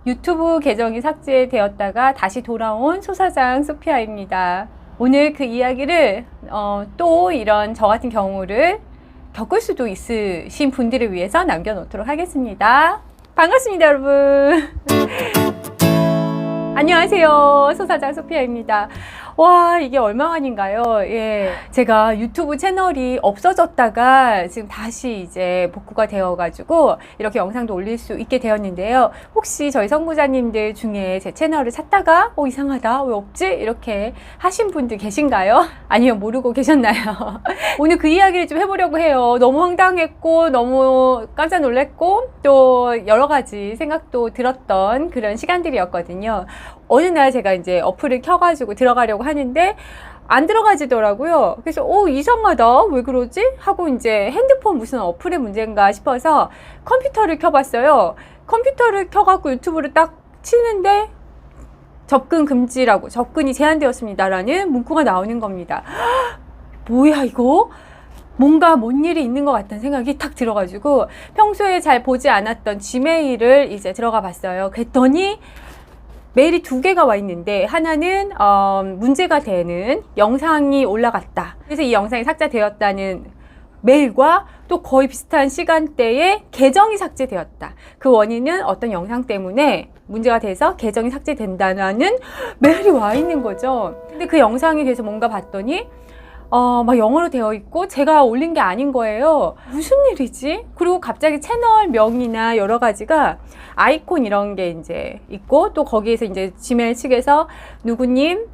유튜브 계정이 삭제되었다가 다시 돌아온 소사장 소피아입니다. 오늘 그 이야기를 또 이런 저 같은 경우를 겪을 수도 있으신 분들을 위해서 남겨놓도록 하겠습니다. 반갑습니다, 여러분. 안녕하세요, 소사장 소피아입니다. 와, 이게 얼마만인가요? 예, 제가 유튜브 채널이 없어졌다가 지금 다시 이제 복구가 되어가지고 이렇게 영상도 올릴 수 있게 되었는데요. 혹시 저희 선구자님들 중에 제 채널을 찾다가 이상하다, 왜 없지? 이렇게 하신 분들 계신가요? 아니면 모르고 계셨나요? 오늘 그 이야기를 좀 해보려고 해요. 너무 황당했고 너무 깜짝 놀랐고 또 여러 가지 생각도 들었던 그런 시간들이었거든요. 어느 날 제가 이제 어플을 켜가지고 들어가려고 하는데 안 들어가지더라고요. 그래서 이상하다, 왜 그러지? 하고 이제 핸드폰 무슨 어플의 문제인가 싶어서 컴퓨터를 켜봤어요. 컴퓨터를 켜갖고 유튜브를 딱 치는데 접근 금지라고, 접근이 제한되었습니다라는 문구가 나오는 겁니다. 뭐야 이거? 뭔가 뭔 일이 있는 것 같다는 생각이 탁 들어가지고 평소에 잘 보지 않았던 지메일을 이제 들어가 봤어요. 그랬더니 메일이 두 개가 와 있는데 하나는 문제가 되는 영상이 올라갔다, 그래서 이 영상이 삭제되었다는 메일과 또 거의 비슷한 시간대에 계정이 삭제되었다, 그 원인은 어떤 영상 때문에 문제가 돼서 계정이 삭제된다는 메일이 와 있는 거죠. 근데 그 영상에 대해서 뭔가 봤더니 막 영어로 되어 있고 제가 올린 게 아닌 거예요. 무슨 일이지? 그리고 갑자기 채널명이나 여러 가지가 아이콘 이런 게 이제 있고 또 거기에서 이제 지메일 측에서 누구님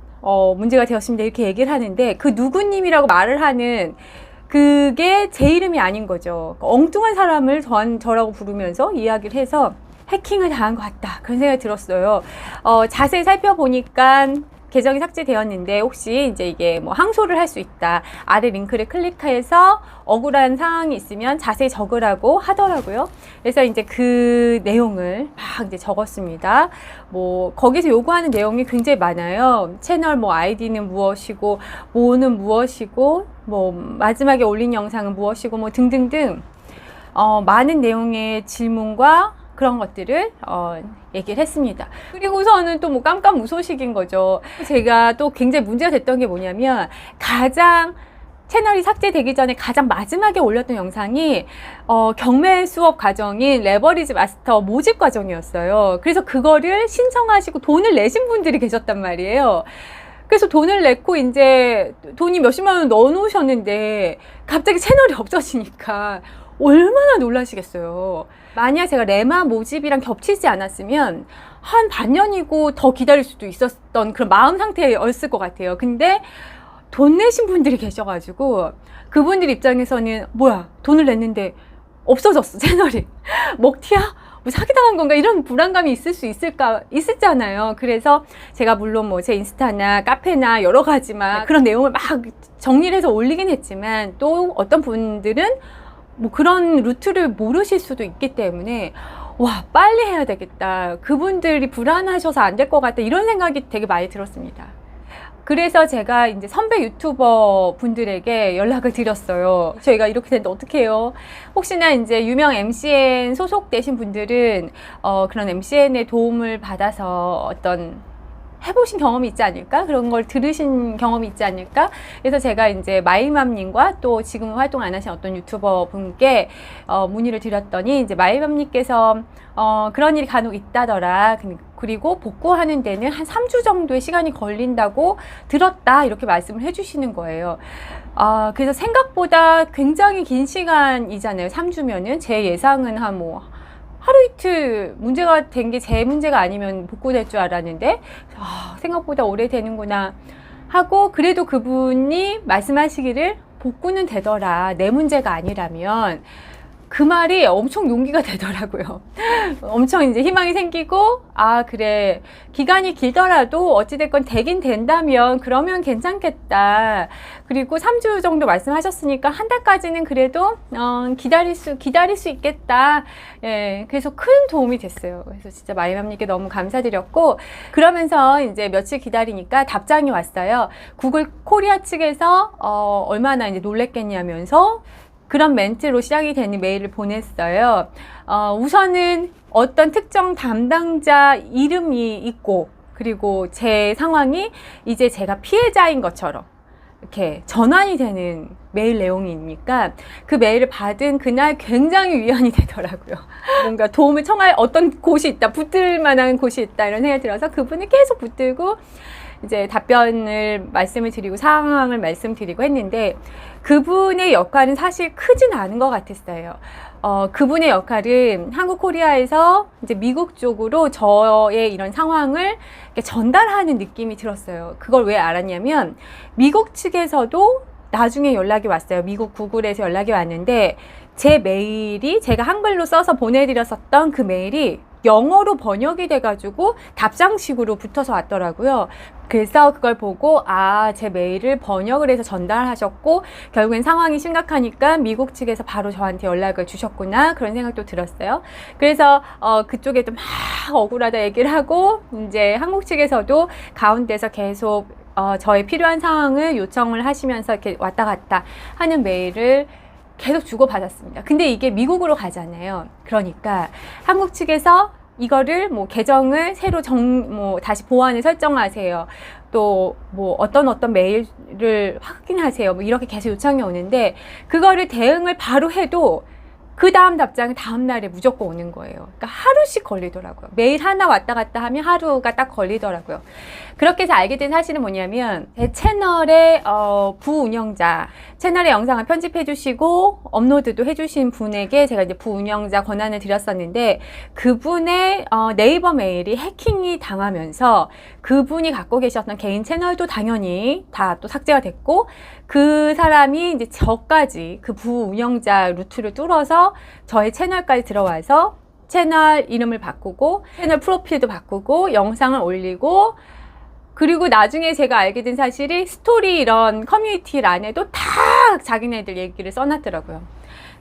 문제가 되었습니다 이렇게 얘기를 하는데 그 누구님이라고 말을 하는 그게 제 이름이 아닌 거죠. 엉뚱한 사람을 저라고 부르면서 이야기를 해서 해킹을 당한 것 같다, 그런 생각이 들었어요. 자세히 살펴보니까 계정이 삭제되었는데 혹시 이제 이게 뭐 항소를 할 수 있다, 아래 링크를 클릭해서 억울한 상황이 있으면 자세히 적으라고 하더라고요. 그래서 이제 그 내용을 막 이제 적었습니다. 뭐 거기서 요구하는 내용이 굉장히 많아요. 채널 뭐 아이디는 무엇이고 뭐는 무엇이고 뭐 마지막에 올린 영상은 무엇이고 뭐 등등등 많은 내용의 질문과 그런 것들을 얘기를 했습니다. 그리고서는 또 뭐 깜깜무소식인 거죠. 제가 또 굉장히 문제가 됐던 게 뭐냐면 가장 채널이 삭제되기 전에 가장 마지막에 올렸던 영상이 경매 수업 과정인 레버리지 마스터 모집 과정이었어요. 그래서 그거를 신청하시고 돈을 내신 분들이 계셨단 말이에요. 그래서 돈을 냈고 이제 돈이 몇십만 원 넣어 놓으셨는데 갑자기 채널이 없어지니까 얼마나 놀라시겠어요. 만약 제가 레마 모집이랑 겹치지 않았으면 한 반년이고 더 기다릴 수도 있었던 그런 마음 상태였을 것 같아요. 근데 돈 내신 분들이 계셔가지고 그분들 입장에서는 뭐야, 돈을 냈는데 없어졌어 채널이. 먹튀야? 뭐 사기당한 건가? 이런 불안감이 있었잖아요. 그래서 제가 물론 뭐 제 인스타나 카페나 여러 가지만 그런 내용을 막 정리를 해서 올리긴 했지만 또 어떤 분들은 뭐 그런 루트를 모르실 수도 있기 때문에 와, 빨리 해야 되겠다, 그분들이 불안하셔서 안 될 것 같다, 이런 생각이 되게 많이 들었습니다. 그래서 제가 이제 선배 유튜버 분들에게 연락을 드렸어요. 저희가 이렇게 됐는데 어떻게 해요? 혹시나 이제 유명 MCN 소속되신 분들은 그런 MCN의 도움을 받아서 어떤 해보신 경험이 있지 않을까? 그런 걸 들으신 경험이 있지 않을까? 그래서 제가 이제 마이맘님과 또 지금 활동 안 하신 어떤 유튜버 분께 문의를 드렸더니 이제 마이맘님께서 그런 일이 간혹 있다더라, 그리고 복구하는 데는 한 3주 정도의 시간이 걸린다고 들었다, 이렇게 말씀을 해주시는 거예요. 그래서 생각보다 굉장히 긴 시간이잖아요. 3주면은 제 예상은 한 뭐 하루 이틀 문제가 된 게 제 문제가 아니면 복구될 줄 알았는데 생각보다 오래 되는구나 하고, 그래도 그분이 말씀하시기를 복구는 되더라, 내 문제가 아니라면, 그 말이 엄청 용기가 되더라고요. 엄청 이제 희망이 생기고, 그래, 기간이 길더라도 어찌됐건 되긴 된다면 그러면 괜찮겠다. 그리고 3주 정도 말씀하셨으니까 한 달까지는 그래도 기다릴 수 있겠다. 예, 그래서 큰 도움이 됐어요. 그래서 진짜 마이맘님께 너무 감사드렸고, 그러면서 이제 며칠 기다리니까 답장이 왔어요. 구글 코리아 측에서 얼마나 이제 놀랬겠냐면서 그런 멘트로 시작이 되는 메일을 보냈어요. 우선은 어떤 특정 담당자 이름이 있고, 그리고 제 상황이 이제 제가 피해자인 것처럼 이렇게 전환이 되는 메일 내용이니까 그 메일을 받은 그날 굉장히 위안이 되더라고요. 뭔가 도움을 청할 어떤 곳이 있다, 붙들 만한 곳이 있다 이런 생각이 들어서 그분을 계속 붙들고 이제 답변을 말씀을 드리고 상황을 말씀드리고 했는데, 그분의 역할은 사실 크진 않은 것 같았어요. 그분의 역할은 한국 코리아에서 이제 미국 쪽으로 저의 이런 상황을 이렇게 전달하는 느낌이 들었어요. 그걸 왜 알았냐면 미국 측에서도 나중에 연락이 왔어요. 미국 구글에서 연락이 왔는데 제 메일이, 제가 한글로 써서 보내드렸었던 그 메일이 영어로 번역이 돼가지고 답장식으로 붙어서 왔더라고요. 그래서 그걸 보고 제 메일을 번역을 해서 전달하셨고 결국엔 상황이 심각하니까 미국 측에서 바로 저한테 연락을 주셨구나, 그런 생각도 들었어요. 그래서 그쪽에도 막 억울하다 얘기를 하고 이제 한국 측에서도 가운데서 계속 저의 필요한 상황을 요청을 하시면서 이렇게 왔다 갔다 하는 메일을 계속 주고받았습니다. 근데 이게 미국으로 가잖아요. 그러니까 한국 측에서 이거를 뭐 계정을 새로 다시 보안을 설정하세요. 또 뭐 어떤 메일을 확인하세요. 뭐 이렇게 계속 요청이 오는데 그거를 대응을 바로 해도 그 다음 답장이 다음 날에 무조건 오는 거예요. 그러니까 하루씩 걸리더라고요. 메일 하나 왔다 갔다 하면 하루가 딱 걸리더라고요. 그렇게 해서 알게 된 사실은 뭐냐면 제 채널의 부운영자, 채널의 영상을 편집해 주시고 업로드도 해주신 분에게 제가 이제 부운영자 권한을 드렸었는데 그분의 네이버 메일이 해킹이 당하면서 그분이 갖고 계셨던 개인 채널도 당연히 다 또 삭제가 됐고, 그 사람이 이제 저까지 그 부운영자 루트를 뚫어서 저의 채널까지 들어와서 채널 이름을 바꾸고 채널 프로필도 바꾸고 영상을 올리고, 그리고 나중에 제가 알게 된 사실이 스토리 이런 커뮤니티란에도 다 자기네들 얘기를 써놨더라고요.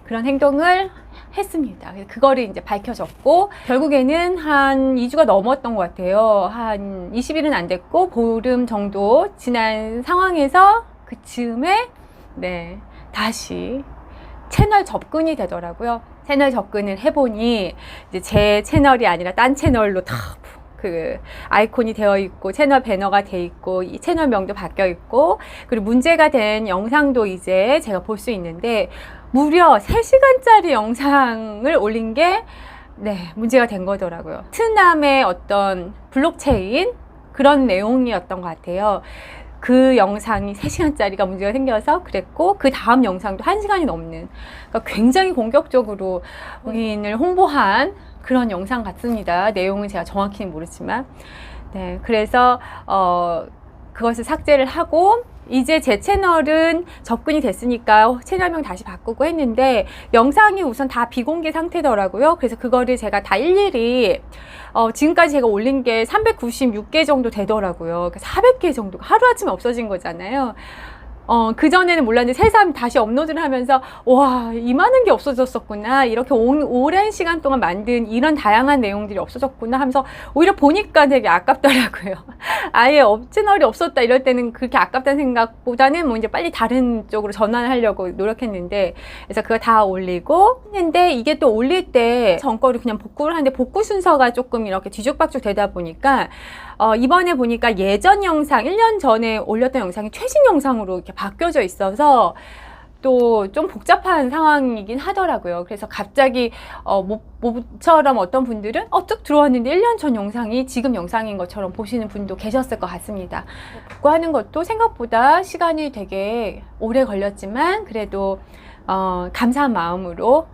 그런 행동을 했습니다. 그거를 이제 밝혀졌고 결국에는 한 2주가 넘었던 것 같아요. 한 20일은 안 됐고 보름 정도 지난 상황에서 그 즈음에 다시 채널 접근이 되더라고요. 채널 접근을 해보니 이제 제 채널이 아니라 딴 채널로 다 그 아이콘이 되어 있고 채널 배너가 돼 있고 이 채널명도 바뀌어 있고, 그리고 문제가 된 영상도 이제 제가 볼 수 있는데 무려 3시간짜리 영상을 올린 게 문제가 된 거더라고요. 베트남의 어떤 블록체인 그런 내용이었던 것 같아요. 그 영상이 3시간짜리가 문제가 생겨서 그랬고, 그 다음 영상도 1시간이 넘는, 그러니까 굉장히 공격적으로 본인을 홍보한 그런 영상 같습니다. 내용은 제가 정확히는 모르지만. 그래서 그것을 삭제를 하고 이제 제 채널은 접근이 됐으니까 채널명 다시 바꾸고 했는데 영상이 우선 다 비공개 상태더라고요. 그래서 그거를 제가 다 일일이 지금까지 제가 올린 게 396개 정도 되더라고요. 400개 정도가 하루아침에 없어진 거잖아요. 그전에는 몰랐는데 새삼 다시 업로드를 하면서 와, 이 많은 게 없어졌었구나, 이렇게 오랜 시간 동안 만든 이런 다양한 내용들이 없어졌구나 하면서 오히려 보니까 되게 아깝더라고요. 아예 채널이 없었다 이럴 때는 그렇게 아깝다는 생각보다는 뭐 이제 빨리 다른 쪽으로 전환을 하려고 노력했는데, 그래서 그거 다 올리고 했는데 이게 또 올릴 때 전 거를 그냥 복구를 하는데 복구 순서가 조금 이렇게 뒤죽박죽 되다 보니까 이번에 보니까 예전 영상 1년 전에 올렸던 영상이 최신 영상으로 이렇게 바뀌어져 있어서 또 좀 복잡한 상황이긴 하더라고요. 그래서 갑자기 모처럼 어떤 분들은 쭉 들어왔는데 1년 전 영상이 지금 영상인 것처럼 보시는 분도 계셨을 것 같습니다. 복구하는 것도 생각보다 시간이 되게 오래 걸렸지만 그래도 감사한 마음으로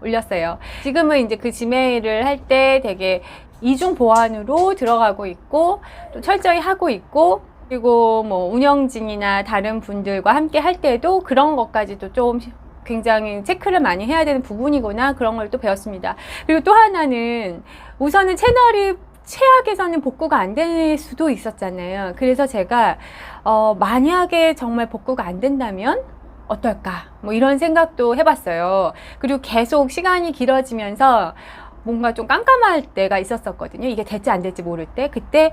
올렸어요. 지금은 이제 그 지메일을 할 때 되게 이중 보안으로 들어가고 있고 또 철저히 하고 있고, 그리고 뭐 운영진이나 다른 분들과 함께 할 때도 그런 것까지도 좀 굉장히 체크를 많이 해야 되는 부분이구나, 그런 걸 또 배웠습니다. 그리고 또 하나는 우선은 채널이 최악에서는 복구가 안 될 수도 있었잖아요. 그래서 제가 만약에 정말 복구가 안 된다면 어떨까, 뭐 이런 생각도 해봤어요. 그리고 계속 시간이 길어지면서 뭔가 좀 깜깜할 때가 있었었거든요. 이게 될지 안 될지 모를 때. 그때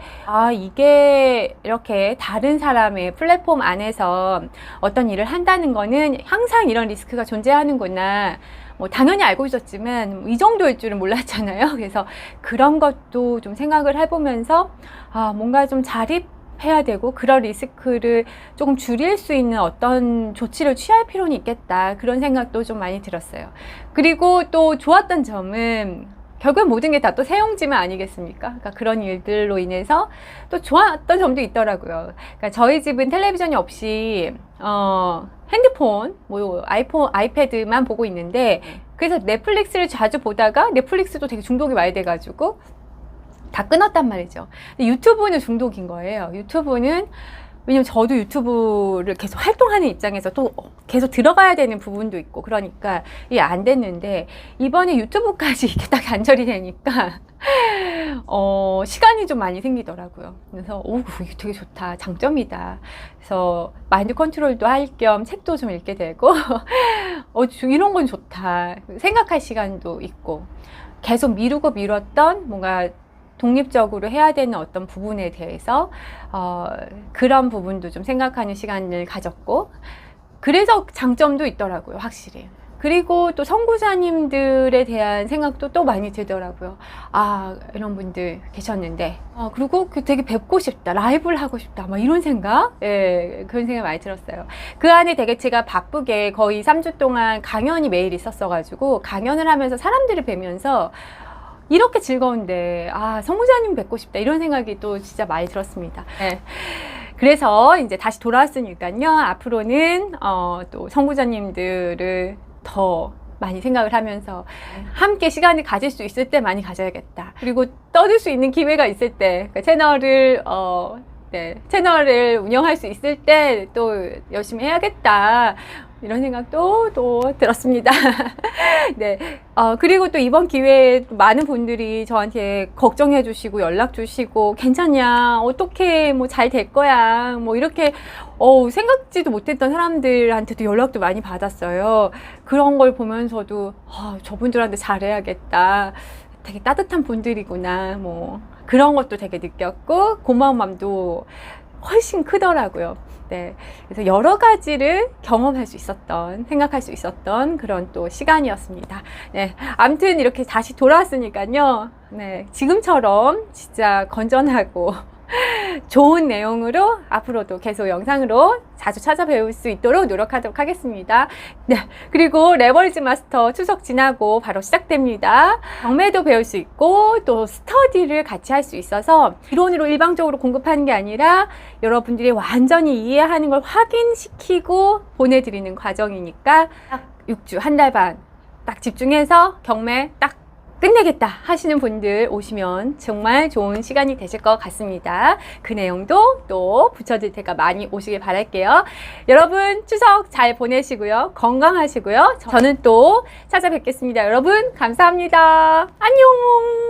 이게 이렇게 다른 사람의 플랫폼 안에서 어떤 일을 한다는 거는 항상 이런 리스크가 존재하는구나. 뭐 당연히 알고 있었지만 이 정도일 줄은 몰랐잖아요. 그래서 그런 것도 좀 생각을 해보면서 뭔가 좀 자립해야 되고 그런 리스크를 조금 줄일 수 있는 어떤 조치를 취할 필요는 있겠다. 그런 생각도 좀 많이 들었어요. 그리고 또 좋았던 점은 결국엔 모든 게 다 또 세용지만 아니겠습니까? 그러니까 그런 일들로 인해서 또 좋았던 점도 있더라고요. 그러니까 저희 집은 텔레비전이 없이 핸드폰, 뭐 아이폰, 아이패드만 보고 있는데 그래서 넷플릭스를 자주 보다가 넷플릭스도 되게 중독이 많이 돼가지고 다 끊었단 말이죠. 근데 유튜브는 중독인 거예요. 유튜브는 왜냐면 저도 유튜브를 계속 활동하는 입장에서 또 계속 들어가야 되는 부분도 있고 그러니까 이게 안 됐는데 이번에 유튜브까지 이렇게 딱 간절이 되니까 시간이 좀 많이 생기더라고요. 그래서 이게 되게 좋다. 장점이다. 그래서 마인드 컨트롤도 할 겸 책도 좀 읽게 되고 이런 건 좋다. 생각할 시간도 있고 계속 미루고 미뤘던 뭔가 독립적으로 해야 되는 어떤 부분에 대해서 그런 부분도 좀 생각하는 시간을 가졌고 그래서 장점도 있더라고요. 확실히. 그리고 또 선구자님들에 대한 생각도 또 많이 들더라고요. 이런 분들 계셨는데 그리고 되게 뵙고 싶다. 라이브를 하고 싶다. 막 이런 생각? 예, 그런 생각 많이 들었어요. 그 안에 되게 제가 바쁘게 거의 3주 동안 강연이 매일 있었어가지고 강연을 하면서 사람들을 뵈면서 이렇게 즐거운데 성우자님 뵙고 싶다 이런 생각이 또 진짜 많이 들었습니다. 네. 그래서 이제 다시 돌아왔으니까요. 앞으로는 또 성우자님들을 더 많이 생각을 하면서 함께 시간을 가질 수 있을 때 많이 가져야겠다. 그리고 떠들 수 있는 기회가 있을 때 채널을 운영할 수 있을 때 또 열심히 해야겠다. 이런 생각도 또 들었습니다. 네. 그리고 또 이번 기회에 많은 분들이 저한테 걱정해 주시고 연락 주시고 괜찮냐? 어떻게 뭐 잘 될 거야? 뭐 이렇게 생각지도 못했던 사람들한테도 연락도 많이 받았어요. 그런 걸 보면서도 저분들한테 잘해야겠다. 되게 따뜻한 분들이구나. 뭐 그런 것도 되게 느꼈고 고마운 마음도 훨씬 크더라고요. 네. 그래서 여러 가지를 경험할 수 있었던, 생각할 수 있었던 그런 또 시간이었습니다. 네. 아무튼 이렇게 다시 돌아왔으니까요. 네. 지금처럼 진짜 건전하고 좋은 내용으로 앞으로도 계속 영상으로 자주 찾아뵐 수 있도록 노력하도록 하겠습니다. 네, 그리고 레버리지 마스터 추석 지나고 바로 시작됩니다. 경매도 배울 수 있고 또 스터디를 같이 할 수 있어서 이론으로 일방적으로 공급하는 게 아니라 여러분들이 완전히 이해하는 걸 확인시키고 보내드리는 과정이니까 딱 6주, 한 달 반 딱 집중해서 경매 딱 끝내겠다 하시는 분들 오시면 정말 좋은 시간이 되실 것 같습니다. 그 내용도 또 붙여드릴 테니까 많이 오시길 바랄게요. 여러분 추석 잘 보내시고요. 건강하시고요. 저는 또 찾아뵙겠습니다. 여러분 감사합니다. 안녕.